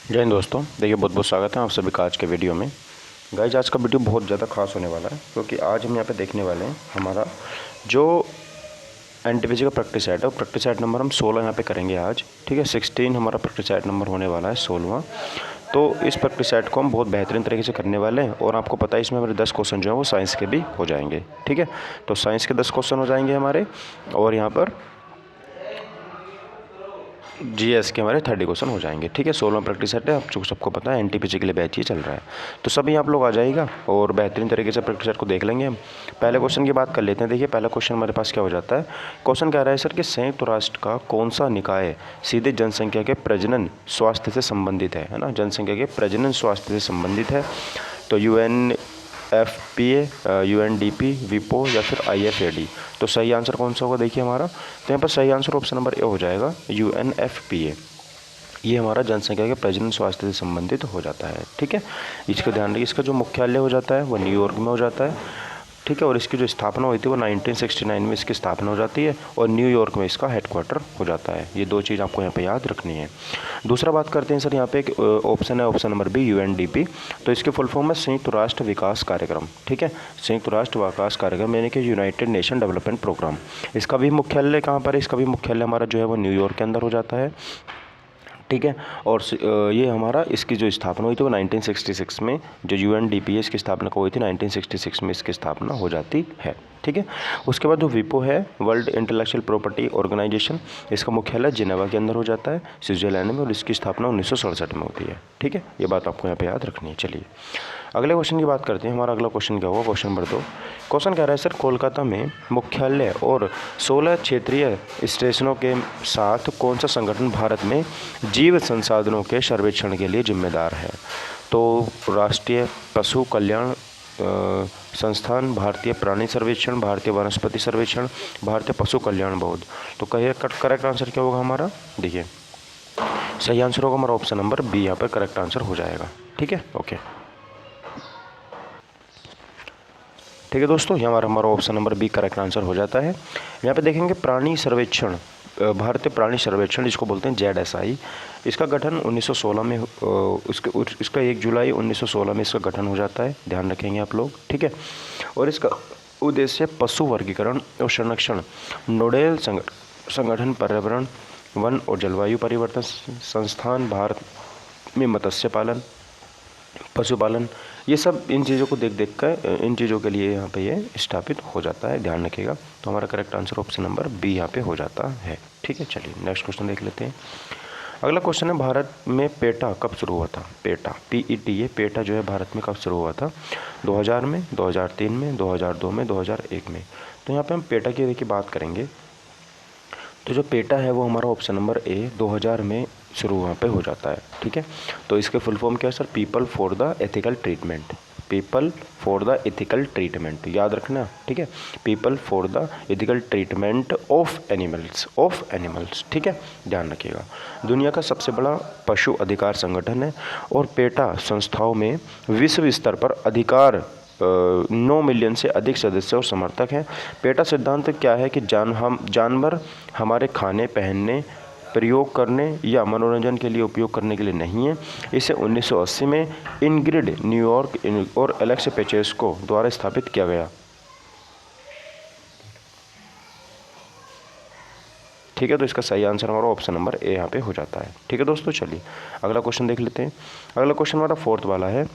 जय हिंद दोस्तों। देखिए, बहुत बहुत स्वागत है आप सभी का आज के वीडियो में। गाइज, आज का वीडियो बहुत ज़्यादा खास होने वाला है क्योंकि आज हम यहाँ पे देखने वाले हैं हमारा जो एनटीपीसी का प्रैक्टिस सेट है, वो प्रैक्टिस सेट नंबर हम 16 यहाँ पे करेंगे आज। ठीक है, 16 हमारा प्रैक्टिस सेट नंबर होने वाला है, 16वां। तो इस प्रैक्टिस सेट को हम बहुत बेहतरीन तरीके से करने वाले हैं और आपको पता है इसमें हमारे 10 क्वेश्चन जो है वो साइंस के भी हो जाएंगे। ठीक है, तो साइंस के 10 क्वेश्चन हो जाएंगे हमारे, और यहाँ पर जीएस के हमारे 30 क्वेश्चन हो जाएंगे। ठीक है, 16वां प्रैक्टिस सेट है, आप सबको पता है एनटीपीसी के लिए बैच ही चल रहा है। तो सभी आप लोग आ जाइएगा और बेहतरीन तरीके से प्रैक्टिस सेट को देख लेंगे हम। पहले क्वेश्चन की बात कर लेते हैं। देखिए, पहला क्वेश्चन हमारे पास क्या हो जाता है। क्वेश्चन कह रहा है सर कि संयुक्त राष्ट्र का कौन सा निकाय सीधे जनसंख्या के प्रजनन स्वास्थ्य से संबंधित है ना, जनसंख्या के प्रजनन स्वास्थ्य से संबंधित है। तो UNFPA, UNDP, विपो या फिर IFAD। तो सही आंसर कौन सा होगा देखिए हमारा। तो यहाँ पर सही आंसर ऑप्शन नंबर ए हो जाएगा, UNFPA। ये हमारा जनसंख्या के प्रजनन स्वास्थ्य से संबंधित हो जाता है। ठीक है, इसका ध्यान रखिए। इसका जो मुख्यालय हो जाता है वो न्यूयॉर्क में हो जाता है। ठीक है, और इसकी जो स्थापना हुई थी वो 1969 में इसकी स्थापना हो जाती है और न्यूयॉर्क में इसका हेडक्वार्टर हो जाता है। ये दो चीज़ आपको यहाँ पे याद रखनी है। दूसरा बात करते हैं सर, यहाँ पे एक ऑप्शन है, ऑप्शन नंबर बी, UNDP। तो इसके फुल फॉर्म है संयुक्त राष्ट्र विकास कार्यक्रम। ठीक है, संयुक्त राष्ट्र विकास कार्यक्रम यानी कि यूनाइटेड नेशन डेवलपमेंट प्रोग्राम। इसका भी मुख्यालय कहाँ पर है, इसका भी मुख्यालय हमारा जो है वो न्यूयॉर्क के अंदर हो जाता है। ठीक है, और ये हमारा इसकी जो स्थापना हुई थी वो 1966 में, जो UNDP है इसकी स्थापना को हुई थी 1966 में इसकी स्थापना हो जाती है। ठीक है, उसके बाद जो विपो है, वर्ल्ड इंटेलेक्चुअल प्रॉपर्टी ऑर्गेनाइजेशन, इसका मुख्यालय जिनेवा के अंदर हो जाता है, स्विट्जरलैंड में, और इसकी स्थापना 1967 में होती है। ठीक है, ये बात आपको यहाँ पे याद रखनी है। चलिए अगले क्वेश्चन की बात करते हैं। हमारा अगला क्वेश्चन क्या होगा, क्वेश्चन नंबर 2। क्वेश्चन कह रहा है सर, कोलकाता में मुख्यालय और 16 क्षेत्रीय स्टेशनों के साथ कौन सा संगठन भारत में जीव संसाधनों के सर्वेक्षण के लिए जिम्मेदार है। तो राष्ट्रीय पशु कल्याण संस्थान, भारतीय प्राणी सर्वेक्षण, भारतीय वनस्पति सर्वेक्षण, भारतीय पशु कल्याण बोर्ड। तो करेक्ट आंसर क्या होगा हमारा, देखिए सही आंसर होगा हमारा ऑप्शन नंबर बी, यहाँ पर करेक्ट आंसर हो जाएगा। ठीक है, ओके। ठीक है दोस्तों, यहाँ हमारा option number B correct answer हो जाता है। यहाँ पे देखेंगे प्राणी सर्वेक्षण, भारतीय प्राणी सर्वेक्षण जिसको बोलते हैं ZSI, इसका गठन 1916 में इसका 1 जुलाई 1916 में इसका गठन हो जाता है, ध्यान रखेंगे आप लोग। ठीक है, और इसका उद्देश्य पशु वर्गीकरण और संरक्षण, नोडल संगठन, पर्यावरण, वन और जलवायु परिवर्तन संस्थान, भारत में मत्स्य पालन, पशुपालन, ये सब इन चीज़ों को देख कर इन चीज़ों के लिए यहाँ पे ये स्थापित हो जाता है, ध्यान रखिएगा। तो हमारा correct answer option number B यहाँ पे हो जाता है। ठीक है, चलिए नेक्स्ट क्वेश्चन देख लेते हैं। अगला क्वेश्चन है, भारत में पेटा कब शुरू हुआ था। पेटा, PET, ये पेटा जो है भारत में कब शुरू हुआ था। 2000 में, 2003 में, 2002 में, 2001 में। तो यहाँ पर हम पेटा की देखिए बात करेंगे। तो जो पेटा है वो हमारा ऑप्शन नंबर ए 2000 में शुरू वहाँ पे हो जाता है। ठीक है, तो इसके फुल फॉर्म क्या है sir, people for the ethical treatment, people for the ethical treatment, याद रखना। ठीक है, people for the ethical treatment of animals. ठीक है, ध्यान रखिएगा। दुनिया का सबसे बड़ा पशु अधिकार संगठन है और पेटा संस्थाओं में विश्व स्तर पर अधिकार 9 मिलियन से अधिक सदस्य और समर्थक हैं। पेटा सिद्धांत क्या है कि जानवर हमारे खाने, पहनने, प्रयोग करने या मनोरंजन के लिए उपयोग करने के लिए नहीं है। इसे 1980 में इनग्रिड न्यूयॉर्क और एलेक्स पेचेस्को द्वारा स्थापित किया गया। ठीक है, तो इसका सही आंसर हमारा ऑप्शन नंबर ए यहाँ पे हो जाता है। ठीक है दोस्तों, चलिए अगला क्वेश्चन देख लेते हैं। अगला क्वेश्चन हमारा 4th वाला है,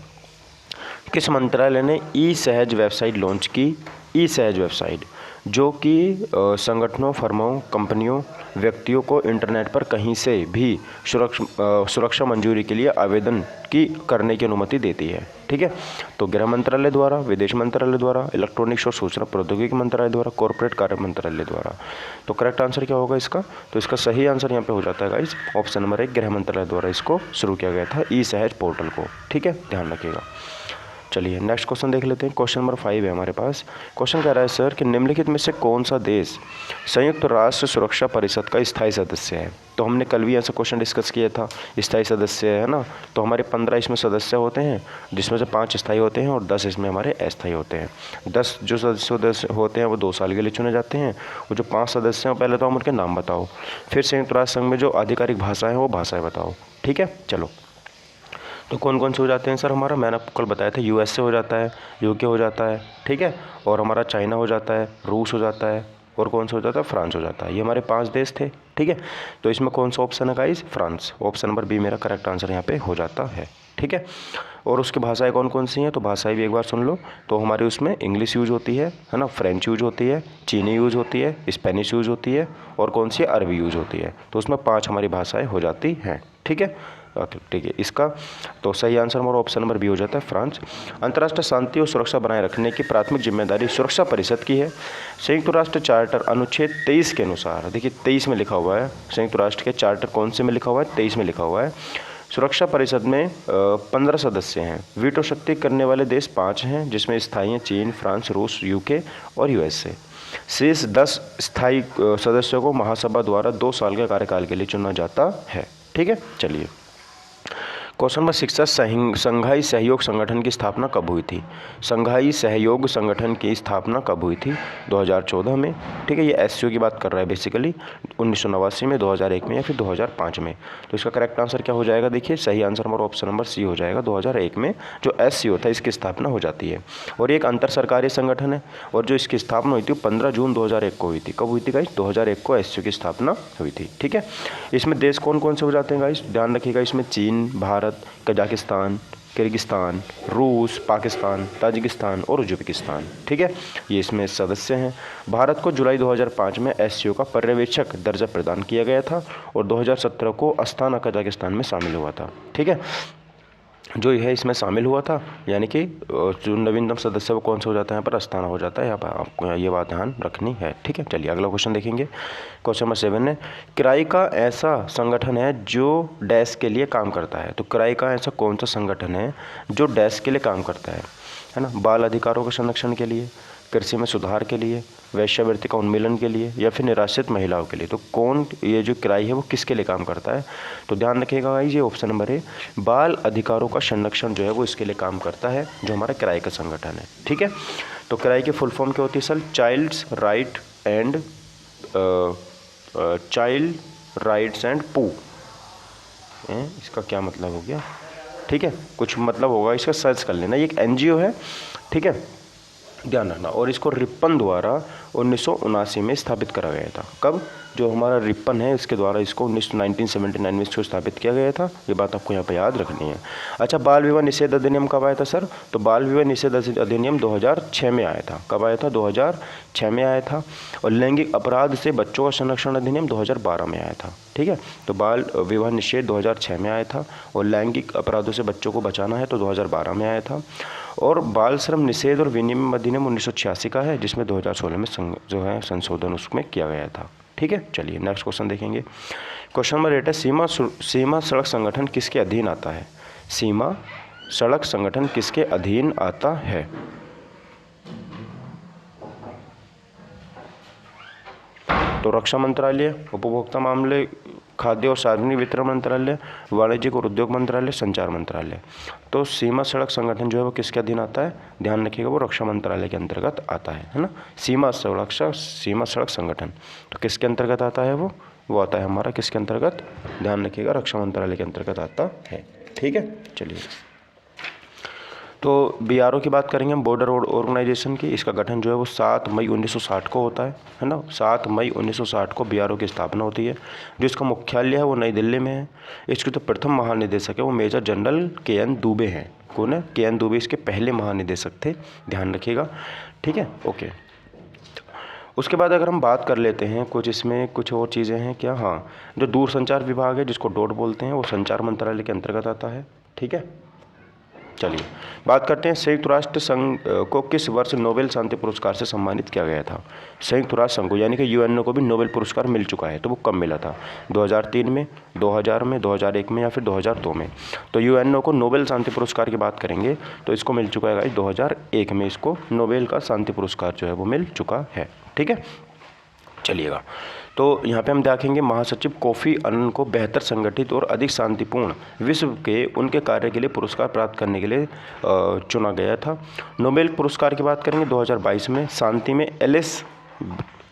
किस मंत्रालय ने ई-सहज वेबसाइट लॉन्च की। ई-सहज वेबसाइट जो कि संगठनों, फर्मों, कंपनियों, व्यक्तियों को इंटरनेट पर कहीं से भी सुरक्षा मंजूरी के लिए आवेदन करने की अनुमति देती है। ठीक है, तो गृह मंत्रालय द्वारा, विदेश मंत्रालय द्वारा, इलेक्ट्रॉनिक्स और सूचना प्रौद्योगिकी मंत्रालय द्वारा, कॉर्पोरेट कार्य मंत्रालय द्वारा। तो करेक्ट आंसर क्या होगा इसका, तो इसका सही आंसर यहाँ पे हो जाता है गाइस ऑप्शन नंबर 1, गृह मंत्रालय द्वारा इसको शुरू किया गया था, ई-सहज पोर्टल को। ठीक है, ध्यान रखिएगा। चलिए नेक्स्ट क्वेश्चन देख लेते हैं। क्वेश्चन नंबर 5 है हमारे पास। क्वेश्चन कह रहा है सर कि निम्नलिखित में से कौन सा देश संयुक्त राष्ट्र सुरक्षा परिषद का स्थायी सदस्य है। तो हमने कल भी ऐसा क्वेश्चन डिस्कस किया था, स्थायी सदस्य है ना। तो हमारे 15 इसमें सदस्य होते हैं, जिसमें से 5 स्थायी होते हैं और 10 इसमें हमारे अस्थायी होते हैं। 10 जो सदस्य होते हैं वो 2 साल के लिए चुने जाते हैं, और जो 5 सदस्य हैं पहले तो हम उनके नाम बताओ, फिर संयुक्त राष्ट्र संघ में जो आधिकारिक भाषाएँ हैं वो भाषाएँ बताओ। ठीक है, चलो तो कौन कौन से हो जाते हैं सर हमारा, मैंने आपको कल बताया था, यूएसए हो जाता है, यूके हो जाता है, ठीक है, और हमारा चाइना हो जाता है, रूस हो जाता है, और कौन सा हो जाता है, फ्रांस हो जाता है। ये हमारे 5 देश थे, ठीक है। तो इसमें कौन सा ऑप्शन है guys, France. Option number B मेरा करेक्ट आंसर यहाँ पे हो जाता है, ठीक है। और उसकी भाषाएं कौन कौन सी हैं, तो भाषाएं भी एक बार सुन लो। तो हमारे उसमें इंग्लिश यूज होती है ना, फ्रेंच यूज होती है, चीनी यूज होती है, स्पेनिश यूज होती है, और कौन सी अरबी यूज होती है। तो उसमें 5 हमारी भाषाएं हो जाती हैं, ठीक है। ठीक है, इसका तो सही आंसर हमारा ऑप्शन नंबर बी हो जाता है, फ्रांस। अंतर्राष्ट्रीय शांति और सुरक्षा बनाए रखने की प्राथमिक जिम्मेदारी सुरक्षा परिषद की है। संयुक्त राष्ट्र चार्टर अनुच्छेद 23 के अनुसार, देखिए 23 में लिखा हुआ है, संयुक्त राष्ट्र के चार्टर कौन से में लिखा हुआ है, 23 में लिखा हुआ है। सुरक्षा परिषद में 15 सदस्य हैं। वीटो शक्ति करने वाले देश 5 हैं, जिसमें स्थायी हैं चीन, फ्रांस, रूस, यूके और यूएसए। शेष 10 स्थायी सदस्यों को महासभा द्वारा 2 साल के कार्यकाल के लिए चुना जाता है, ठीक है। चलिए क्वेश्चन नंबर 6 है, संघाई सहयोग संगठन की स्थापना कब हुई थी। संघाई सहयोग संगठन की स्थापना कब हुई थी, 2014 में, ठीक है। ये एससीओ की बात कर रहा है बेसिकली, 1989 में, 2001 में या फिर 2005 में। तो इसका करेक्ट आंसर क्या हो जाएगा, देखिए सही आंसर हमारा ऑप्शन नंबर सी हो जाएगा, 2001 में जो एससीओ था इसकी स्थापना हो जाती है। और ये एक अंतर सरकारी संगठन है, और जो इसकी स्थापना हुई थी 15 जून 2001 को हुई थी। कब हुई थी गाइस, 2001 को एससीओ की स्थापना हुई थी, ठीक है। इसमें देश कौन कौन से हो जाते हैं गाइस, ध्यान रखिएगा, इसमें चीन, भारत, कजाकिस्तान, किर्गिस्तान, रूस, पाकिस्तान, ताजिकिस्तान और उज्बेकिस्तान, ठीक है, ये इसमें सदस्य हैं। भारत को जुलाई 2005 में एससीओ का पर्यवेक्षक दर्जा प्रदान किया गया था, और 2017 को अस्ताना कजाकिस्तान में शामिल हुआ था, ठीक है। जो यह इसमें शामिल हुआ था, यानी कि जो नवीनतम सदस्य वो कौन सा हो जाता है, यहाँ पर अस्ताना हो जाता है। यहाँ पर आपको ये बात ध्यान रखनी है, ठीक है। चलिए अगला क्वेश्चन देखेंगे। क्वेश्चन नंबर 7 है, किराए का ऐसा संगठन है जो डैश के लिए काम करता है। तो किराए का ऐसा कौन सा संगठन है जो डैश के लिए काम करता है ना, बाल अधिकारों के संरक्षण के लिए, कृषि में सुधार के लिए, वेश्यावृत्ति का उन्मूलन के लिए, या फिर निराश्रित महिलाओं के लिए। तो कौन, ये जो किराई है वो किसके लिए काम करता है, तो ध्यान रखिएगा भाई, ये ऑप्शन नंबर है, बाल अधिकारों का संरक्षण जो है वो इसके लिए काम करता है, जो हमारा किराए का संगठन है, ठीक है। तो किराए की फुल फॉर्म क्या होती है सर, चाइल्ड्स राइट्स एंड पू। इसका क्या मतलब हो गया, ठीक है, कुछ मतलब होगा, इसका सर्च कर लेना। ये एक एनजीओ है, ठीक है, ध्यान रखना। और इसको रिपन द्वारा 1979 में स्थापित करा गया था। कब, जो हमारा रिपन है इसके द्वारा इसको 1979 में इसको स्थापित किया गया था। ये बात आपको यहाँ पे याद रखनी है। अच्छा, बाल विवाह निषेध अधिनियम कब आया था सर, तो बाल विवाह निषेध अधिनियम 2006 में आया था। कब आया था, 2006 में आया था। और लैंगिक अपराध से बच्चों का संरक्षण अधिनियम 2012 में आया था, ठीक है। तो बाल विवाह निषेध 2006 में आया था, और लैंगिक अपराधों से बच्चों को बचाना है तो 2012 में आया था। और बाल श्रम निषेध और विनिमय अधिनियम 1986 का है, जिसमें 2016 में जो है संशोधन उसमें किया गया था, ठीक है। चलिए नेक्स्ट क्वेश्चन देखेंगे। क्वेश्चन नंबर 8 है, सीमा सड़क संगठन किसके अधीन आता है। सीमा सड़क संगठन किसके अधीन आता है, तो रक्षा मंत्रालय, उपभोक्ता मामले, खाद्य और सार्वजनिक वितरण मंत्रालय, वाणिज्यिक और उद्योग मंत्रालय, संचार मंत्रालय। तो सीमा सड़क संगठन जो है वो किसके अधीन आता है, ध्यान रखिएगा, वो रक्षा मंत्रालय के अंतर्गत आता है ना। सीमा सड़क संगठन तो किसके अंतर्गत आता है, वो आता है हमारा किसके अंतर्गत, ध्यान रखिएगा, रक्षा मंत्रालय के अंतर्गत आता है, ठीक है। चलिए, तो बीआरओ की बात करेंगे हम, बॉर्डर ऑर्गेनाइजेशन की। इसका गठन जो है वो 7 मई 1960 को होता है ना। 7 मई 1960 को बीआरओ की स्थापना होती है। जो इसका मुख्यालय है वो नई दिल्ली में है। इसके तो प्रथम महानिदेशक है वो मेजर जनरल के.एन. दुबे हैं। कौन है, के.एन. दुबे इसके पहले महानिदेशक थे, ध्यान रखिएगा, ठीक है, ओके। उसके बाद अगर हम बात कर लेते हैं कुछ, इसमें कुछ और चीज़ें हैं क्या, हाँ, जो दूरसंचार विभाग है जिसको डोट बोलते हैं, वो संचार मंत्रालय के अंतर्गत आता है, ठीक है। चलिए बात करते हैं, संयुक्त राष्ट्र संघ को किस वर्ष नोबेल शांति पुरस्कार से सम्मानित किया गया था। संयुक्त राष्ट्र संघ को यानी कि यूएनओ को भी नोबेल पुरस्कार मिल चुका है, तो वो कब मिला था, 2003 में, 2000 में, 2001 में या फिर 2002 में। तो यूएनओ को नोबेल शांति पुरस्कार की बात करेंगे तो इसको मिल चुका है 2001 में, इसको नोबेल का शांति पुरस्कार जो है वो मिल चुका है, ठीक है। चलिएगा, तो यहाँ पे हम देखेंगे महासचिव कोफी अन्नान को बेहतर संगठित और अधिक शांतिपूर्ण विश्व के उनके कार्य के लिए पुरस्कार प्राप्त करने के लिए चुना गया था। नोबेल पुरस्कार की बात करेंगे 2022 में शांति में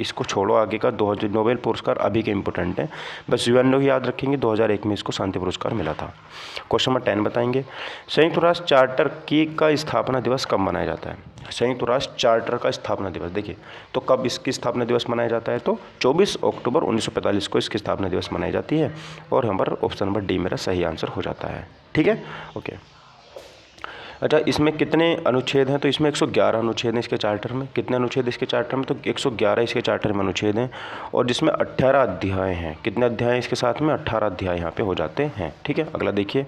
इसको छोड़ो, आगे का 2000 नोबेल पुरस्कार अभी के इंपॉर्टेंट है, बस यूएनओ की याद रखेंगे। 2001 में इसको शांति पुरस्कार मिला था। क्वेश्चन नंबर 10 बताएंगे, संयुक्त राष्ट्र चार्टर की का स्थापना दिवस कब मनाया जाता है? संयुक्त राष्ट्र चार्टर का स्थापना दिवस देखिए, तो कब इसकी स्थापना दिवस मनाया जाता है? तो 24 अक्टूबर 1945 को इसकी स्थापना दिवस मनाई जाती है। और यहाँ पर ऑप्शन नंबर डी मेरा सही आंसर हो जाता है। ठीक है, ओके। अच्छा, इसमें कितने अनुच्छेद हैं? तो इसमें 111 अनुच्छेद हैं इसके चार्टर में। कितने अनुच्छेद इसके चार्टर में? तो 111 इसके चार्टर में अनुच्छेद हैं, और जिसमें 18 अध्याय हैं। कितने अध्याय हैं इसके साथ में? 18 अध्याय यहाँ पे हो जाते हैं। ठीक है, अगला देखिए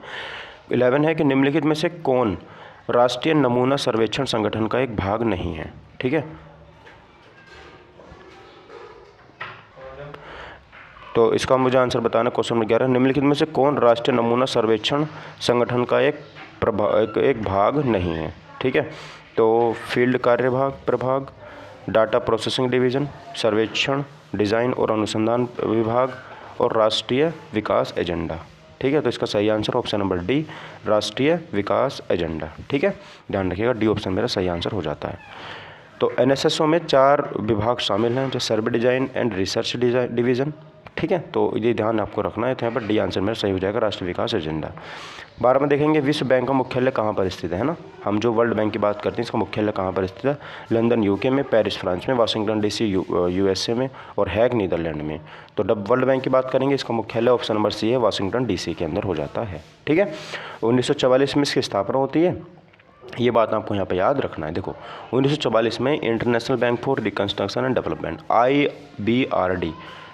11 है कि निम्नलिखित में से कौन राष्ट्रीय नमूना सर्वेक्षण संगठन का एक भाग नहीं है? ठीक है, तो इसका मुझे आंसर बताना। क्वेश्चन नंबर 11, निम्नलिखित में से कौन राष्ट्रीय नमूना सर्वेक्षण संगठन का एक भाग नहीं है? ठीक है, तो फील्ड कार्य प्रभाग, डाटा प्रोसेसिंग डिवीज़न, सर्वेक्षण, डिज़ाइन और अनुसंधान विभाग, और राष्ट्रीय विकास एजेंडा। ठीक है, तो इसका सही आंसर ऑप्शन नंबर डी, राष्ट्रीय विकास एजेंडा। ठीक है, ध्यान रखिएगा, डी ऑप्शन मेरा सही आंसर हो जाता है। तो एनएसएसओ में 4 विभाग शामिल हैं, जो सर्वे डिजाइन एंड रिसर्च डिवीज़न। ठीक है, तो ये ध्यान आपको रखना है। तो यहाँ पर डी आंसर मेरा सही हो जाएगा, राष्ट्रीय विकास एजेंडा। 12 में देखेंगे विश्व बैंक का मुख्यालय कहाँ पर स्थित है ना? हम जो वर्ल्ड बैंक की बात करते हैं, इसका मुख्यालय कहाँ पर स्थित है? लंदन यूके में, पेरिस फ्रांस में, वाशिंगटन डीसी यूएसए में, और हैग नीदरलैंड में। तो जब वर्ल्ड बैंक की बात करेंगे, इसका मुख्यालय ऑप्शन नंबर सी है, वाशिंगटन डीसी के अंदर हो जाता है। ठीक है, 1944 में इसकी स्थापना होती है, ये बात आपको यहाँ पे याद रखना है। देखो 1944 में international bank for reconstruction and development,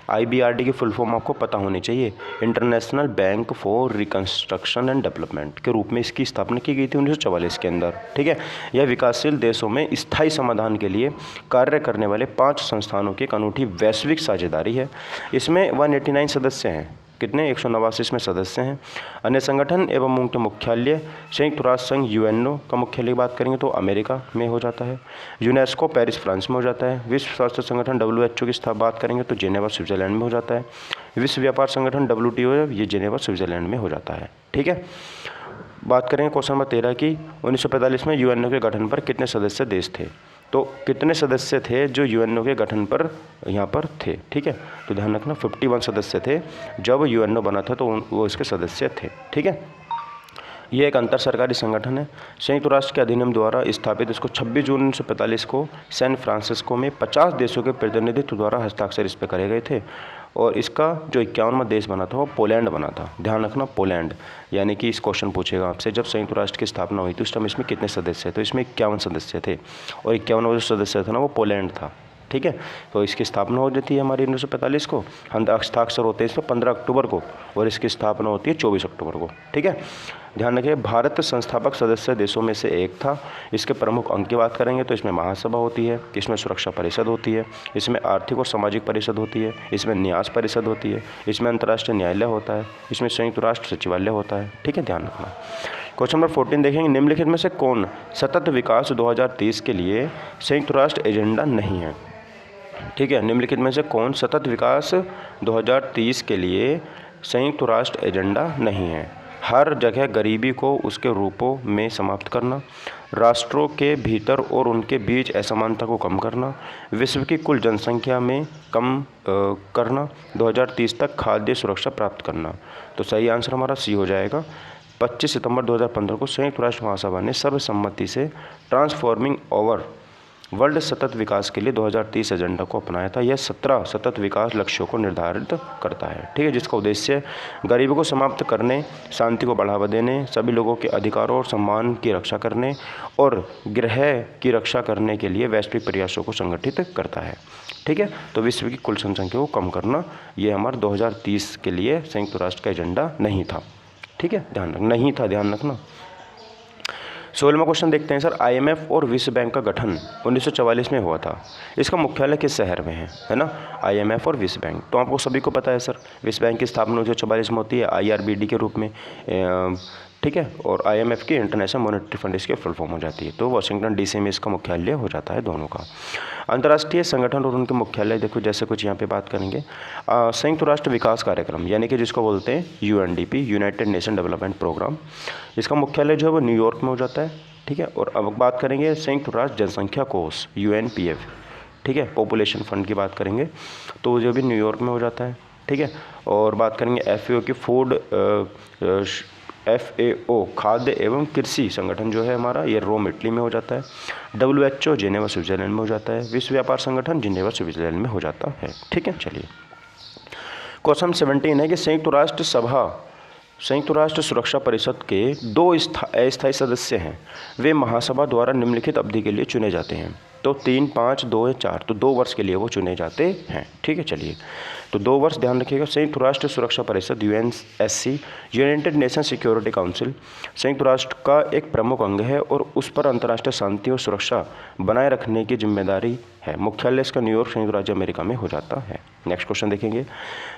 IBRD की फुल फॉर्म आपको पता होनी चाहिए। International bank for reconstruction and development के रूप में इसकी स्थापना की गई थी 1944 के अंदर। ठीक है, यह विकासशील देशों में स्थायी समाधान के लिए कार्य करने वाले 5 संस्थानों की एक अनूठी वैश्विक साझेदारी है। इसमें 189 सदस्य हैं। कितने? 189 इसमें सदस्य हैं। अन्य संगठन एवं उनके मुख्यालय, संयुक्त राष्ट्र संघ यूएनओ का मुख्यालय की बात करेंगे तो अमेरिका में हो जाता है। यूनेस्को पेरिस फ्रांस में हो जाता है। विश्व स्वास्थ्य संगठन WHO की बात करेंगे तो जेनेवा स्विट्जरलैंड में हो जाता है। विश्व व्यापार संगठन WTO ये जेनेवा स्विट्जरलैंड में हो जाता है। ठीक है, बात करेंगे क्वेश्चन नंबर 13 की 1945 में यूएनओ के गठन पर कितने सदस्य देश थे? तो कितने सदस्य थे जो यूएनओ के गठन पर यहाँ पर थे? ठीक है, तो ध्यान रखना 51 सदस्य थे जब यूएनओ बना था, तो वो इसके सदस्य थे। ठीक है, ये एक अंतर सरकारी संगठन है, संयुक्त राष्ट्र के अधिनियम द्वारा स्थापित। इसको 26 जून 1945 को सैन फ्रांसिस्को में 50 देशों के प्रतिनिधित्व द्वारा हस्ताक्षर इस पर करे गए थे, और इसका जो 51वां देश बना था वो पोलैंड बना था। ध्यान रखना पोलैंड, यानी कि इस क्वेश्चन पूछेगा आपसे, जब संयुक्त राष्ट्र की स्थापना हुई थी उस टाइम इसमें कितने सदस्य थे? तो इसमें 51 सदस्य थे, और 51वां जो सदस्य था ना वो पोलैंड था। ठीक है, तो इसकी स्थापना हो जाती है हमारी 1945 को, हस्ताक्षर होते हैं इसमें 15 अक्टूबर को, और इसकी स्थापना होती है 24 अक्टूबर को। ठीक है, ध्यान रखिए भारत संस्थापक सदस्य देशों में से एक था। इसके प्रमुख अंग की बात करेंगे तो इसमें महासभा होती है, इसमें सुरक्षा परिषद होती है, इसमें आर्थिक और सामाजिक परिषद होती है, इसमें न्यास परिषद होती है, इसमें अंतर्राष्ट्रीय न्यायालय होता है, इसमें संयुक्त राष्ट्र सचिवालय होता है। ठीक है, ध्यान रखना। क्वेश्चन नंबर 14 देखेंगे, निम्नलिखित में से कौन सतत विकास 2030 के लिए संयुक्त राष्ट्र एजेंडा नहीं है? ठीक है, निम्नलिखित में से कौन सतत विकास 2030 के लिए संयुक्त राष्ट्र एजेंडा नहीं है? हर जगह गरीबी को उसके रूपों में समाप्त करना, राष्ट्रों के भीतर और उनके बीच असमानता को कम करना, विश्व की कुल जनसंख्या में कम करना, 2030 तक खाद्य सुरक्षा प्राप्त करना। तो सही आंसर हमारा सी हो जाएगा। 25 सितंबर 2015 को संयुक्त राष्ट्र महासभा ने सर्वसम्मति से ट्रांसफॉर्मिंग ओवर वर्ल्ड सतत विकास के लिए 2030 एजेंडा को अपनाया था। यह 17 सतत विकास लक्ष्यों को निर्धारित करता है। ठीक है, जिसका उद्देश्य गरीबी को समाप्त करने, शांति को बढ़ावा देने, सभी लोगों के अधिकारों और सम्मान की रक्षा करने और ग्रह की रक्षा करने के लिए वैश्विक प्रयासों को संगठित करता है। ठीक है, तो विश्व की कुल जनसंख्या को कम करना, ये हमारा 2030 के लिए संयुक्त राष्ट्र का एजेंडा नहीं था। ठीक है, नहीं था, ध्यान रखना। 16वां क्वेश्चन देखते हैं सर, IMF और विश्व बैंक का गठन 1944 में हुआ था। इसका मुख्यालय किस शहर में है ना? IMF और विश्व बैंक, तो आपको सभी को पता है सर, विश्व बैंक की स्थापना 1944 में होती है IRBD के रूप में। ठीक है, और IMF की इंटरनेशनल मॉनेटरी फंड इसकी फुल फॉर्म हो जाती है। तो वाशिंगटन DC में इसका मुख्यालय हो जाता है दोनों का। अंतर्राष्ट्रीय संगठन और उनके मुख्यालय देखो, जैसे कुछ यहाँ पे बात करेंगे, संयुक्त राष्ट्र विकास कार्यक्रम यानी कि जिसको बोलते हैं UNDP, united nation development programme, इसका मुख्यालय जो है वो न्यूयॉर्क में हो जाता है। ठीक है, और अब बात करेंगे संयुक्त राष्ट्र जनसंख्या कोष UNPF, ठीक है। पॉपुलेशन फंड की बात करेंगे तो जो भी न्यूयॉर्क में हो जाता है, ठीक है। और बात करेंगे FAO की FAO खाद्य एवं कृषि संगठन जो है हमारा, ये रोम इटली में हो जाता है। WHO जिनेवा स्विट्जरलैंड में हो जाता है। विश्व व्यापार संगठन जिनेवा स्विट्जरलैंड में हो जाता है, ठीक है। चलिए क्वेश्चन 17 है कि संयुक्त राष्ट्र सुरक्षा परिषद के 2 अस्थायी सदस्य हैं, वे महासभा द्वारा निम्नलिखित अवधि के लिए चुने जाते हैं। तो 3, 5, 2 या 4, तो 2 वर्ष के लिए वो चुने जाते हैं, ठीक है। चलिए तो 2 वर्ष ध्यान रखिएगा। संयुक्त राष्ट्र सुरक्षा परिषद UNSC, United nation security council, संयुक्त राष्ट्र का एक प्रमुख अंग है और उस पर अंतर्राष्ट्रीय शांति और सुरक्षा बनाए रखने की जिम्मेदारी है। मुख्यालय इसका न्यूयॉर्क संयुक्त राज्य अमेरिका में हो जाता है। नेक्स्ट क्वेश्चन देखेंगे,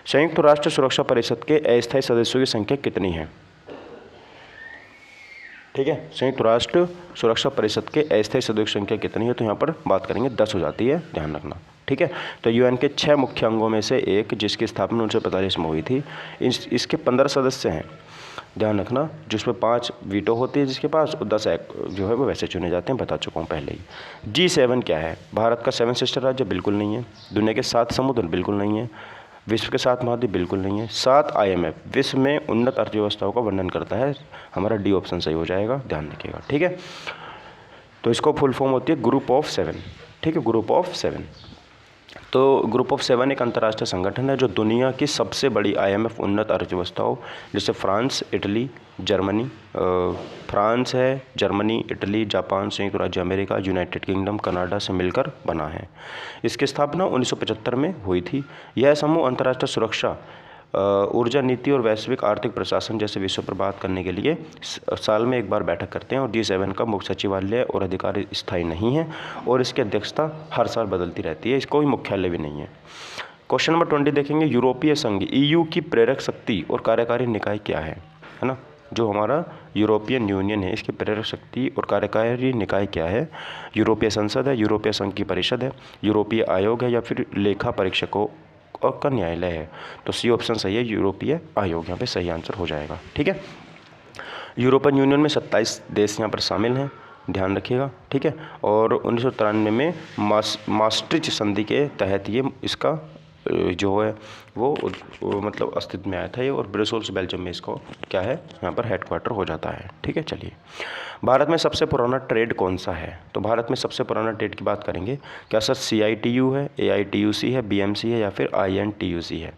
संयुक्त राष्ट्र सुरक्षा परिषद के अस्थायी सदस्यों की संख्या कितनी है? ठीक है, संयुक्त राष्ट्र सुरक्षा परिषद के अस्थायी सदस्यों की संख्या कितनी है? तो यहाँ पर बात करेंगे 10 हो जाती है, ध्यान रखना, ठीक है। तो UN के 6 मुख्य अंगों में से एक, जिसकी स्थापना 1945 में हुई थी, इसके 15 सदस्य हैं, ध्यान रखना, जिसमें 5 वीटो होती है जिसके पास, और 10 जो है वो वैसे चुने जाते हैं, बता चुका हूँ पहले ही। G7 क्या है? भारत का 7 सिस्टर राज्य बिल्कुल नहीं है। दुनिया के 7 समुद्र बिल्कुल नहीं है। विश्व के 7 महाद्वीप बिल्कुल नहीं है। 7 IMF विश्व में उन्नत अर्थव्यवस्थाओं का वर्णन करता है, हमारा D ऑप्शन सही हो जाएगा, ध्यान रखिएगा, ठीक है। तो इसको फुल फॉर्म होती है ग्रुप ऑफ 7, ठीक है, ग्रुप ऑफ 7। तो ग्रुप ऑफ 7 एक अंतर्राष्ट्रीय संगठन है जो दुनिया की सबसे बड़ी IMF उन्नत अर्थव्यवस्थाओं, जैसे फ्रांस, इटली, जर्मनी, फ्रांस है, जर्मनी, इटली, जापान, संयुक्त राज्य अमेरिका, यूनाइटेड किंगडम, कनाडा से मिलकर बना है। इसकी स्थापना 1975 में हुई थी। यह समूह अंतर्राष्ट्रीय सुरक्षा, ऊर्जा नीति और वैश्विक आर्थिक प्रशासन जैसे विषयों पर बात करने के लिए साल में एक बार बैठक करते हैं। और G7 का मुख्य सचिवालय और अधिकारी स्थायी नहीं है और इसकी अध्यक्षता हर साल बदलती रहती है, इसका कोई मुख्यालय भी नहीं है। क्वेश्चन नंबर 20 देखेंगे, यूरोपीय संघ EU की प्रेरक शक्ति और कार्यकारी निकाय क्या है ना? जो हमारा यूरोपियन यूनियन है, इसकी प्रेरक शक्ति और कार्यकारी निकाय क्या है? यूरोपीय संसद है, यूरोपीय संघ की परिषद है, यूरोपीय आयोग है, या फिर लेखा परीक्षकों और का न्यायालय है। तो C ऑप्शन सही है, यूरोपीय आयोग यहाँ पे सही आंसर हो जाएगा, ठीक है। यूरोपियन यूनियन में 27 देश यहाँ पर शामिल हैं, ध्यान रखिएगा, ठीक है। और 1993 में मास्ट्रिच संधि के तहत ये इसका जो है वो मतलब अस्तित्व में आया था ये, और ब्रसेल्स बेल्जियम में इसको क्या है यहाँ पर हेडक्वार्टर हो जाता है, ठीक है। चलिए, भारत में सबसे पुराना ट्रेड कौन सा है? तो भारत में सबसे पुराना ट्रेड की बात करेंगे, क्या सर CITU है, AITUC है, BMC है, या फिर INTUC है?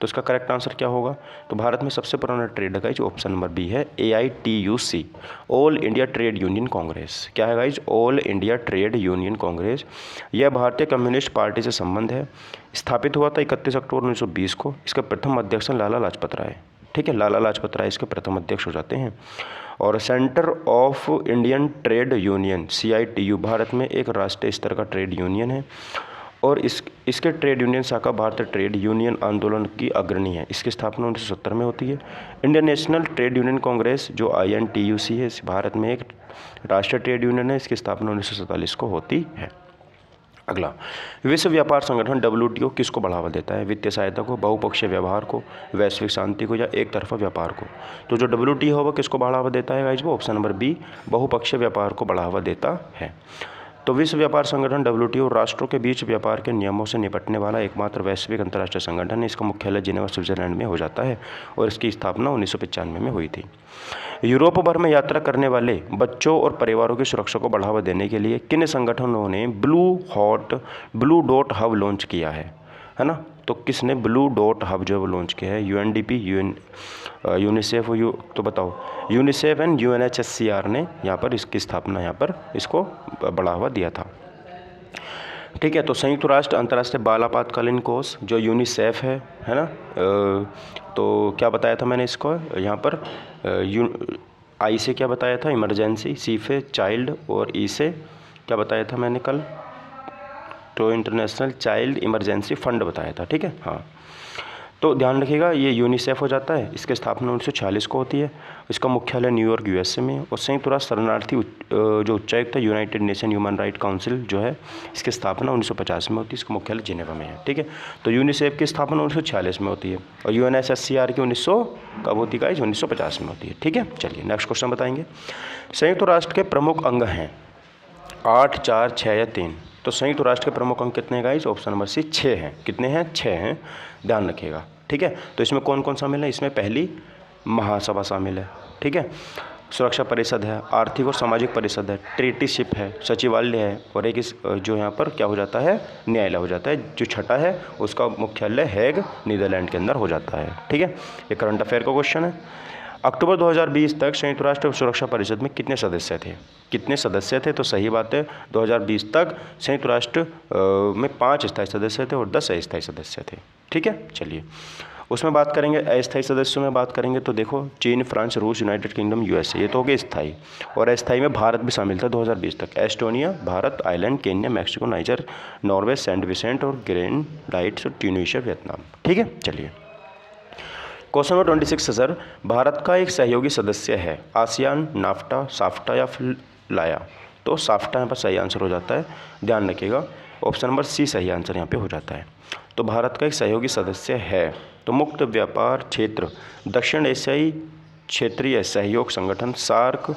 तो इसका करेक्ट आंसर क्या होगा? तो भारत में सबसे पुराना ट्रेड है गाइज, ऑप्शन नंबर B है, AITUC, all India trade union Congress. क्या है guys? All India trade union Congress. यह भारतीय कम्युनिस्ट पार्टी से संबंध है। स्थापित हुआ था 31 अक्टूबर 1920 को। इसके प्रथम अध्यक्ष लाला लाजपत राय, ठीक है, लाला लाजपत राय इसके प्रथम अध्यक्ष हो जाते हैं। और centre of Indian trade union CITU Bharat में एक राष्ट्रीय स्तर का ट्रेड यूनियन है, और इसके ट्रेड यूनियन शाखा भारतीय ट्रेड यूनियन आंदोलन की अग्रणी है। इसकी स्थापना 1970 में होती है। Indian national trade union Congress जो INTUC है, इस भारत में एक राष्ट्रीय ट्रेड यूनियन है, इसकी स्थापना 1947 को होती है। अगला, विश्व व्यापार संगठन WTO किसको बढ़ावा देता है? वित्तीय सहायता को, बहुपक्षीय व्यवहार को, वैश्विक शांति को, या एक तरफा व्यापार को? तो जो WTO होगा किसको बढ़ावा देता है गाइज? वो ऑप्शन नंबर B, बहुपक्षीय व्यापार को बढ़ावा देता है। तो विश्व व्यापार संगठन WTO राष्ट्रों के बीच व्यापार के नियमों से निपटने वाला एकमात्र वैश्विक अंतर्राष्ट्रीय संगठन है। इसका मुख्यालय जिनेवा स्विट्जरलैंड में हो जाता है, और इसकी स्थापना 1995 में हुई थी। यूरोप भर में यात्रा करने वाले बच्चों और परिवारों की सुरक्षा को बढ़ावा देने के लिए किन संगठनों ने ब्लू डॉट हब लॉन्च किया है ना? तो किसने ब्लू डॉट हब जो है वो लॉन्च किया है? UNDP, यूनिसेफ, तो बताओ, यूनिसेफ एंड UNHCR ने यहाँ पर इसकी स्थापना, यहाँ पर इसको बढ़ावा दिया था, ठीक है। तो संयुक्त राष्ट्र अंतर्राष्ट्रीय बाल आपातकालीन कोष जो यूनिसेफ है ना? तो क्या बताया था मैंने इसको यहाँ पर? I से क्या बताया था? इमरजेंसी, C से चाइल्ड, और E से क्या बताया था मैंने कल? तो इंटरनेशनल चाइल्ड इमरजेंसी फंड बताया था, ठीक है, हाँ। तो ध्यान रखिएगा, ये यूनिसेफ हो जाता है, इसकी स्थापना 1946 को होती है। इसका मुख्यालय न्यूयॉर्क USA में। और संयुक्त राष्ट्र शरणार्थी जो उच्चायुक्त है, United nation human right council जो है, इसकी स्थापना 1950 में होती है। इसका मुख्यालय जिनेवा में है, ठीक है। तो यूनिसेफ की स्थापना 1946 में होती है, और UNHCR की 1900 कब होती है? 1950 में होती है, ठीक है। चलिए नेक्स्ट क्वेश्चन बताएंगे। संयुक्त राष्ट्र के प्रमुख अंग हैं 8, 4, 6 या 3? तो संयुक्त राष्ट्र के प्रमुख अंग कितने हैं गाइस? ऑप्शन नंबर सी 6 हैं। कितने हैं? 6 हैं, ध्यान रखिएगा। ठीक है, तो इसमें कौन कौन शामिल है? इसमें पहली महासभा शामिल है, ठीक है, सुरक्षा परिषद है, आर्थिक और सामाजिक परिषद है, ट्रेटीशिप है, सचिवालय है, और एक इस जो यहाँ पर क्या हो जाता है? न्यायालय हो जाता है। जो छठा है उसका मुख्यालय हैग, नीदरलैंड के अंदर हो जाता है। ठीक है, ये करंट अफेयर का क्वेश्चन है। अक्टूबर 2020 तक संयुक्त राष्ट्र सुरक्षा परिषद में कितने सदस्य थे? कितने सदस्य थे? तो सही बात है, 2020 तक संयुक्त राष्ट्र में 5 स्थायी सदस्य थे और 10 अस्थायी सदस्य थे। ठीक है, चलिए उसमें बात करेंगे। अस्थायी सदस्यों में बात करेंगे तो देखो, चीन, फ्रांस, रूस, यूनाइटेड किंगडम, यूएसए, ये तो हो गए स्थायी। और अस्थायी में भारत भी शामिल था 2020 तक। Estonia, Bharat, island, Kenya, Mexico, Niger, Norway, Saint Vincent और ग्रेनडाइट्स और ट्यूनीशिया, वियतनाम। ठीक है, चलिए क्वेश्चन नंबर 26 है सर, भारत का एक सहयोगी सदस्य है आसियान, नाफ्टा, साफ्टा या फिर लाया? तो साफ्टा यहाँ पर सही आंसर हो जाता है, ध्यान रखिएगा। ऑप्शन नंबर सी सही आंसर यहाँ पे हो जाता है। तो भारत का एक सहयोगी सदस्य है, तो मुक्त व्यापार क्षेत्र, दक्षिण एशियाई क्षेत्रीय सहयोग संगठन सार्क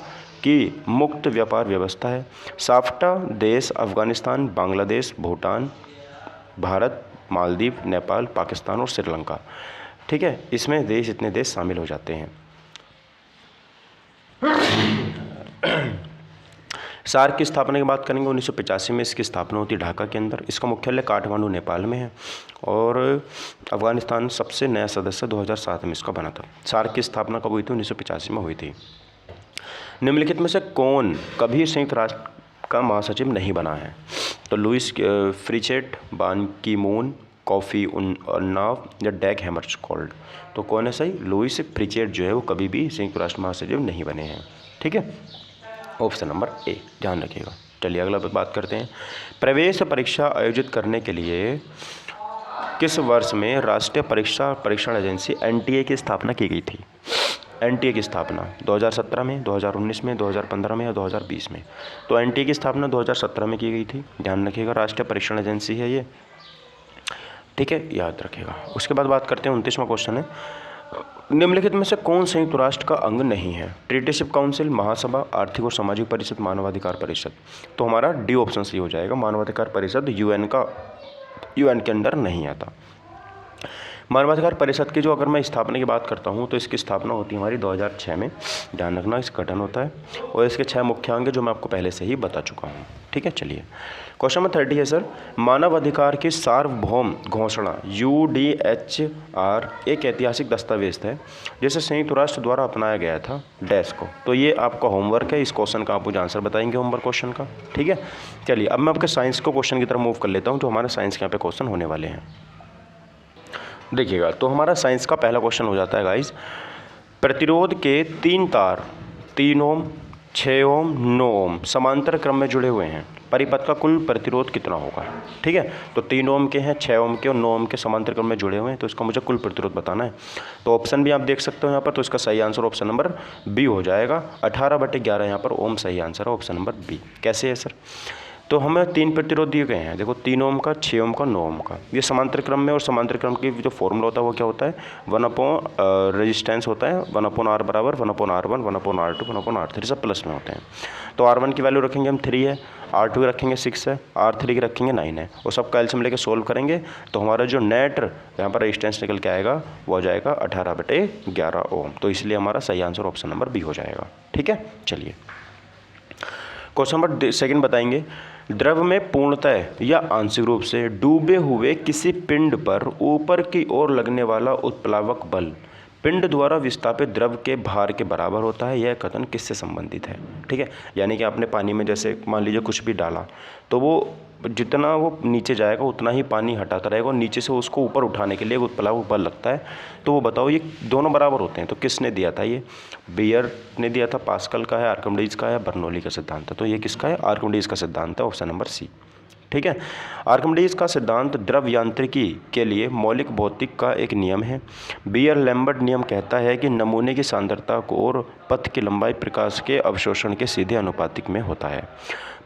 की मुक्त व्यापार व्यवस्था है। साफ्टा देश अफगानिस्तान, बांग्लादेश, भूटान, भारत, मालदीव, नेपाल, पाकिस्तान और श्रीलंका। ठीक है, इसमें देश इतने देश शामिल हो जाते हैं। सार्क की स्थापना की बात करेंगे, 1985 में इसकी स्थापना होती है ढाका के अंदर। इसका मुख्यालय काठमांडू, नेपाल में है। और अफगानिस्तान सबसे नया सदस्य 2007 में इसका बना था। सार्क की स्थापना कब हुई थी? 1985 में हुई थी। निम्नलिखित में से कौन कभी संयुक्त राष्ट्र का महासचिव नहीं बना है? तो लुइस फ्रीचेट, बान की मून, कॉफ़ी अन्नाव या डैग हैमरशोल्ड। तो कौन है सही? लुइस फ्रीचेट जो है वो कभी भी संयुक्त राष्ट्र महासचिव नहीं बने हैं। ठीक है, ऑप्शन नंबर ए, ध्यान रखिएगा। चलिए अगला बात करते हैं। प्रवेश परीक्षा आयोजित करने के लिए किस वर्ष में राष्ट्रीय परीक्षण एजेंसी एनटीए की स्थापना की गई थी? एनटीए की स्थापना 2017 में, 2019 में, 2015 में या 2020 में? तो एनटीए की स्थापना 2017 में की गई थी, ध्यान रखिएगा। राष्ट्रीय परीक्षण एजेंसी है ये, ठीक है, याद रखिएगा। उसके बाद बात करते हैं, 29वां क्वेश्चन है, निम्नलिखित में से कौन संयुक्त राष्ट्र का अंग नहीं है? ट्रेटीशिप काउंसिल, महासभा, आर्थिक और सामाजिक परिषद, मानवाधिकार परिषद। तो हमारा डी ऑप्शन सही हो जाएगा। मानवाधिकार परिषद यूएन के अंडर नहीं आता। मानवाधिकार परिषद की जो अगर मैं स्थापना की बात करता हूँ तो इसकी स्थापना होती है हमारी 2006 में, ध्यान रखना, इसका गठन होता है। और इसके 6 मुख्य अंग जो मैं आपको पहले से ही बता चुका हूँ। ठीक है, चलिए क्वेश्चन नंबर 30 है सर, मानव अधिकार की सार्वभौम घोषणा UDHR एक ऐतिहासिक दस्तावेज है जिसे संयुक्त राष्ट्र द्वारा अपनाया गया था डैश को। तो ये आपका होमवर्क है, इस क्वेश्चन का आप मुझे आंसर बताएंगे होमवर्क क्वेश्चन का। ठीक है, चलिए अब मैं आपके साइंस को क्वेश्चन की तरफ मूव कर लेता हूँ, जो हमारे साइंस के यहाँ पे क्वेश्चन होने वाले हैं। देखिएगा, तो हमारा साइंस का पहला क्वेश्चन हो जाता है गाइस, प्रतिरोध के 3 तार 3 ओम, 6 ओम, 9 ओम समांतर क्रम में जुड़े हुए हैं, परिपथ का कुल प्रतिरोध कितना होगा? ठीक है, तो 3 ओम के हैं, 6 ओम के और 9 ओम के समांतर क्रम में जुड़े हुए हैं, तो इसका मुझे कुल प्रतिरोध बताना है। तो ऑप्शन भी आप देख सकते हो यहाँ पर, तो इसका सही आंसर ऑप्शन नंबर बी हो जाएगा। 18/11 यहाँ पर ओम सही आंसर है, ऑप्शन नंबर बी। कैसे है सर? तो हमें 3 प्रतिरोध दिए गए हैं, देखो 3 ओम का, 6 ओम का, 9 ओम का। ये समांतर क्रम में, और समांतर क्रम की जो फॉर्मूला होता है वो क्या होता है? 1/, रेजिस्टेंस होता है 1/r बराबर 1/r1, 1/r2, 1/r3, सब प्लस में होते हैं। तो R1 की वैल्यू रखेंगे हम 3 है, R2 की रखेंगे 6 है, R3 की रखेंगे 9 है, और सब कैल्शियम लेके सोल्व करेंगे तो हमारा जो नेट यहाँ पर रेजिस्टेंस निकल के आएगा वो हो जाएगा 18/11 ओम। तो इसलिए हमारा सही आंसर ऑप्शन नंबर बी हो जाएगा। ठीक है, चलिए क्वेश्चन नंबर 2 बताएंगे, द्रव में पूर्णतः या आंशिक रूप से डूबे हुए किसी पिंड पर ऊपर की ओर लगने वाला उत्प्लावक बल पिंड द्वारा विस्थापित द्रव के भार के बराबर होता है, यह कथन किससे संबंधित है? ठीक है, यानी कि आपने पानी में जैसे मान लीजिए कुछ भी डाला तो वो जितना वो नीचे जाएगा उतना ही पानी हटाता रहेगा, और नीचे से उसको ऊपर उठाने के लिए उत्प्लावक बल लगता है। तो वो बताओ ये दोनों बराबर होते हैं, तो किसने दिया था? ये बियर ने दिया था, पास्कल का है, आर्किमिडीज का है, बर्नौली का सिद्धांत है। तो ये किसका है? आर्किमिडीज का सिद्धांत है, ऑप्शन नंबर सी। ठीक है, आर्किमिडीज का सिद्धांत द्रव यांत्रिकी के लिए मौलिक भौतिक का एक नियम है। बियर लैम्बर्ट नियम कहता है कि नमूने की सांद्रता को और पथ की लंबाई प्रकाश के अवशोषण के सीधे अनुपातिक में होता है।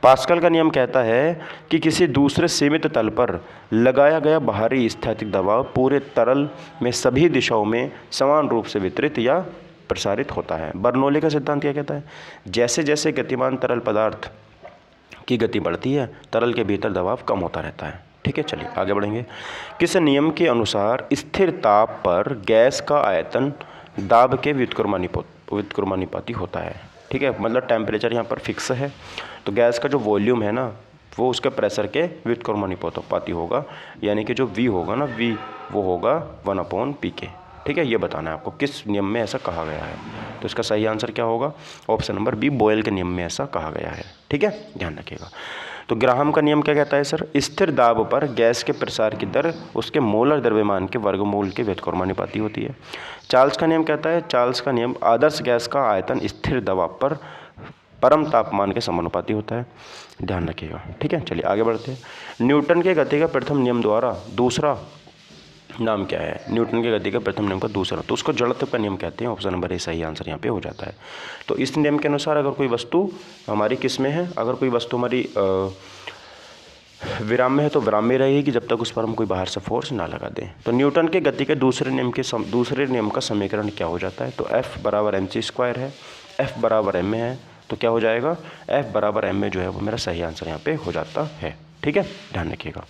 पास्कल का नियम कहता है कि किसी दूसरे सीमित तल पर लगाया गया बाहरी स्थैतिक दबाव पूरे तरल में सभी दिशाओं में समान रूप से वितरित या प्रसारित होता है। बर्नौली का सिद्धांत क्या कहता है? जैसे जैसे गतिमान तरल पदार्थ की गति बढ़ती है, तरल के भीतर दबाव कम होता रहता है। ठीक है, चलिए आगे बढ़ेंगे। किस नियम के अनुसार स्थिर ताप पर गैस का आयतन दाब के व्युत्क्रमानुपाती होता है? ठीक है, मतलब टेम्परेचर यहाँ पर फिक्स है, तो गैस का जो वॉल्यूम है ना वो उसके प्रेशर के व्युत्क्रमानुपाती होगा, यानी कि जो वी होगा ना, वी वो होगा 1/p के। ठीक है, ये बताना है आपको किस नियम में ऐसा कहा गया है। तो इसका सही आंसर क्या होगा? ऑप्शन नंबर बी, बॉयल के नियम में ऐसा कहा गया है। ठीक है, ध्यान रखिएगा। तो ग्राहम का नियम क्या कहता है सर? स्थिर दाब पर गैस के प्रसार की दर उसके मोलर द्रव्यमान के वर्गमूल के व्युत्क्रमानुपाती होती है। चार्ल्स का नियम कहता है, चार्ल्स का नियम आदर्श गैस का आयतन स्थिर दबाव पर परम तापमान के समानुपाती होता है। ध्यान रखिएगा। ठीक है, चलिए आगे बढ़ते हैं। न्यूटन के गति का प्रथम नियम द्वारा दूसरा नाम क्या है? न्यूटन के गति का प्रथम नियम का दूसरा, तो उसको जड़त्व का नियम कहते हैं। ऑप्शन नंबर ए सही आंसर यहाँ पे हो जाता है। तो इस नियम के अनुसार अगर कोई वस्तु हमारी किस में है, अगर कोई वस्तु हमारी विराम में है तो विराम में रहेगी जब तक उस पर हम कोई बाहर से फोर्स ना लगा दें। तो न्यूटन के गति के दूसरे नियम का समीकरण क्या हो जाता है? तो F बराबर mc² है, F बराबर m में है, तो क्या हो जाएगा? F बराबर m में जो है वो मेरा सही आंसर यहाँ पे हो जाता है। ठीक है, ध्यान रखिएगा।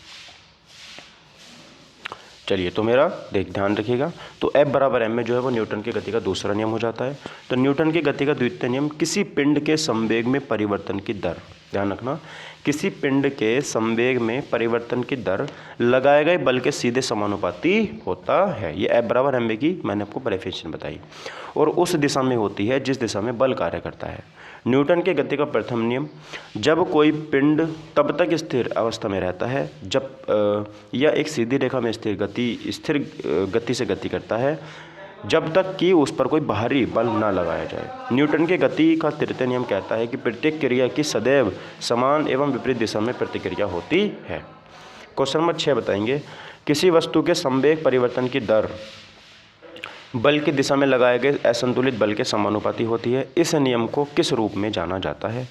चलिए, तो मेरा ध्यान रखिएगा। तो F बराबर m में जो है वो न्यूटन की गति का दूसरा नियम हो जाता है। तो न्यूटन की गति का द्वितीय नियम किसी पिंड के संवेग में परिवर्तन की दर, ध्यान रखना, किसी पिंड के संवेग में परिवर्तन की दर लगाए गए बल के सीधे समानुपाती होता है। ये F बराबर m की मैंने आपको डेफिनेशन बताई, और उस दिशा में होती है जिस दिशा में बल कार्य करता है। न्यूटन के गति का प्रथम नियम, जब कोई पिंड तब तक स्थिर अवस्था में रहता है जब यह एक सीधी रेखा में स्थिर गति से गति करता है जब तक कि उस पर कोई बाहरी बल ना लगाया जाए। न्यूटन के गति का तृतीय नियम कहता है कि प्रत्येक क्रिया की सदैव समान एवं विपरीत दिशा में प्रतिक्रिया होती है। क्वेश्चन नंबर 6 बताएंगे, किसी वस्तु के संवेग परिवर्तन की दर बल की दिशा में लगाए गए असंतुलित बल के समानुपाती होती है। इस नियम को किस रूप में जाना जाता है?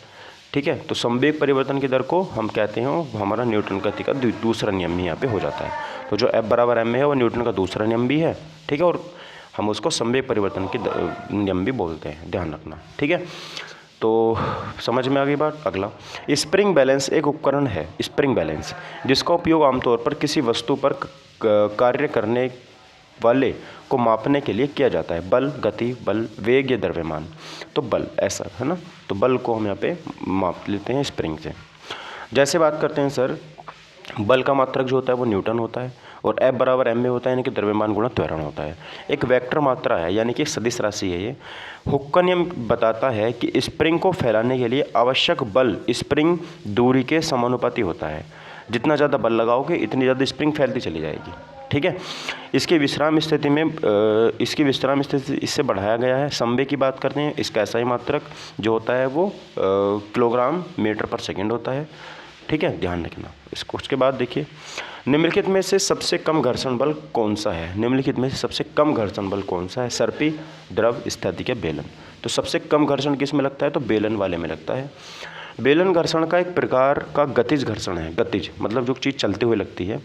ठीक है, तो संवेग परिवर्तन की दर को हम कहते हैं वो हमारा न्यूटन गति का दूसरा नियम ही यहाँ पे हो जाता है। तो जो F बराबर m में है वो न्यूटन का दूसरा नियम भी है। ठीक है, और हम उसको संवेग परिवर्तन की नियम भी बोलते हैं, ध्यान रखना। ठीक है, तो समझ में आ गई बात। अगला, स्प्रिंग बैलेंस एक उपकरण है, स्प्रिंग बैलेंस, जिसका उपयोग आमतौर पर किसी वस्तु पर कार्य करने वाले को मापने के लिए किया जाता है। बल, गति, बल, वेग या द्रव्यमान। तो बल ऐसा है ना, तो बल को हम यहाँ पे माप लेते हैं स्प्रिंग से। जैसे बात करते हैं सर, बल का मात्रक जो होता है वो न्यूटन होता है, और F बराबर m में होता है, यानी कि द्रव्यमान गुणा त्वरण होता है। एक वेक्टर मात्रा है, यानी कि एक सदिश राशि है ये। हुक का नियम बताता है कि स्प्रिंग को फैलाने के लिए आवश्यक बल स्प्रिंग दूरी के समानुपाती होता है। जितना ज़्यादा बल लगाओगे इतनी ज़्यादा स्प्रिंग फैलती चली जाएगी। ठीक है, इसकी विश्राम स्थिति इससे बढ़ाया गया है। संवेग की बात करते हैं, इसका SI मात्रक जो होता है वो किलोग्राम मीटर पर सेकेंड होता है। ठीक है, ध्यान रखना इसको। उसके बाद देखिए, निम्नलिखित में से सबसे कम घर्षण बल कौन सा है? निम्नलिखित में से सबसे कम घर्षण बल कौन सा है? सर्पी, द्रव, स्थैतिक या बेलन। तो सबसे कम घर्षण किस में लगता है? तो बेलन वाले में लगता है। बेलन घर्षण का एक प्रकार का गतिज घर्षण है। गतिज मतलब जो चीज़ चलते हुए लगती है।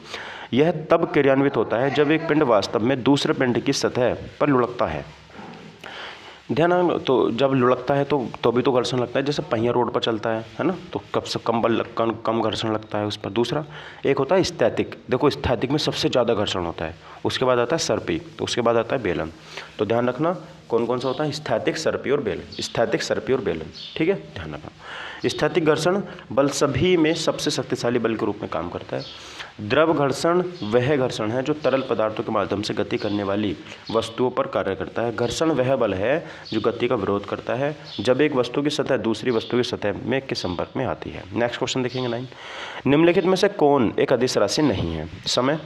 यह तब क्रियान्वित होता है जब एक पिंड वास्तव में दूसरे पिंड की सतह पर लुढ़कता है। ध्यान, तो जब लुढ़कता है तो भी तो घर्षण लगता है, जैसे पहिया रोड पर चलता है ना, तो कब से कम घर्षण लगता है उस पर। दूसरा एक होता है स्थैतिक। देखो, स्थैतिक में सबसे ज़्यादा घर्षण होता है। उसके बाद आता है सर्पी, तो उसके बाद आता है बेलन। तो ध्यान रखना कौन कौन सा होता है? स्थैतिक, सर्पी और बेलन। स्थैतिक, सर्पी और बेलन। ठीक है, ध्यान रखना। स्थैतिक घर्षण बल सभी में सबसे शक्तिशाली बल के रूप में काम करता है। द्रव घर्षण वह घर्षण है जो तरल पदार्थों के माध्यम से गति करने वाली वस्तुओं पर कार्य करता है। घर्षण वह बल है जो गति का विरोध करता है जब एक वस्तु की सतह दूसरी वस्तु की सतह में के संपर्क में आती है। नेक्स्ट क्वेश्चन देखेंगे 9। निम्नलिखित में से कौन एक अदिश राशि नहीं है? समय,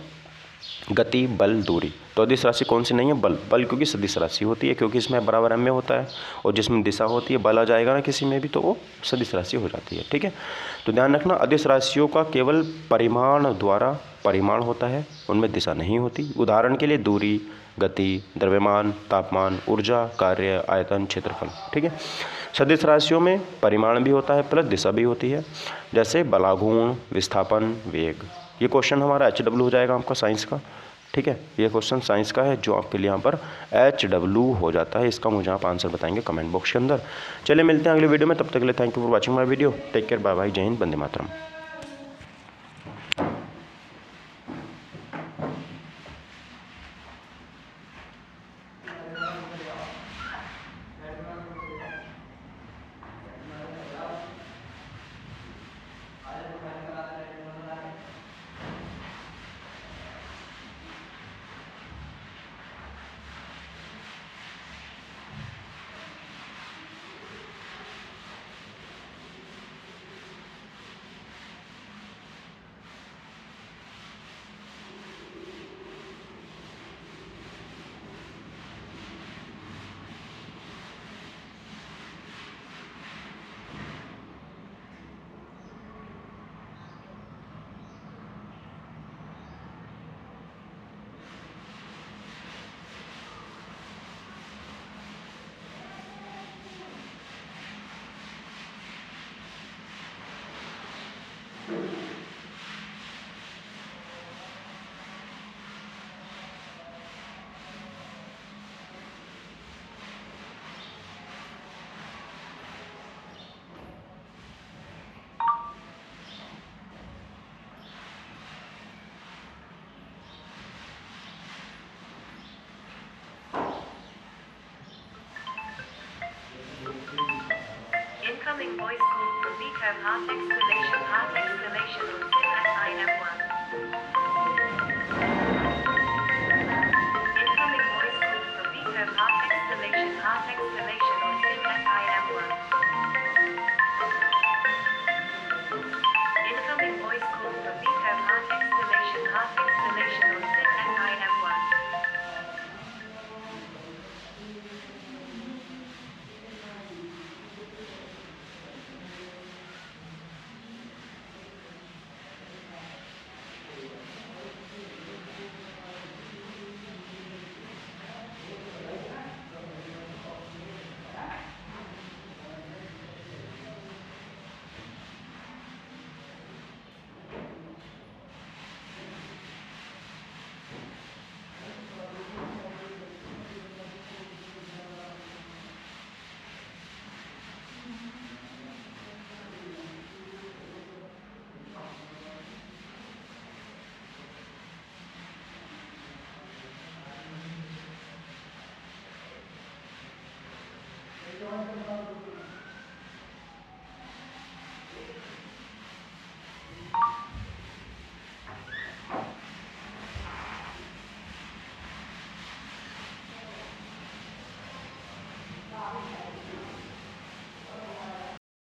गति, बल, दूरी। तो अदिश राशि कौन सी नहीं है? बल। बल क्योंकि सदिश राशि होती है, क्योंकि इसमें बराबर m में होता है, और जिसमें दिशा होती है बल आ जाएगा ना किसी में भी, तो वो सदिश राशि हो जाती है। ठीक है, तो ध्यान रखना, अदिश राशियों का केवल परिमाण द्वारा परिमाण होता है, उनमें दिशा नहीं होती। उदाहरण के लिए दूरी, गति, द्रव्यमान, तापमान, ऊर्जा, कार्य, आयतन, क्षेत्रफल। ठीक है, सदिश राशियों में परिमाण भी होता है प्लस दिशा भी होती है, जैसे बलाघूर्ण, विस्थापन, वेग। ये क्वेश्चन हमारा HW हो जाएगा आपका साइंस का। ठीक है, ये क्वेश्चन साइंस का है जो आपके लिए यहाँ पर HW हो जाता है। इसका मुझे आप आंसर बताएंगे कमेंट बॉक्स के अंदर। चलिए मिलते हैं अगले वीडियो में, तब तक के लिए thank you for watching my video. Take care, bye bye, जय हिंद, Vande Mataram. Incoming voice call from Nico, heart exclamation, heart exclamation.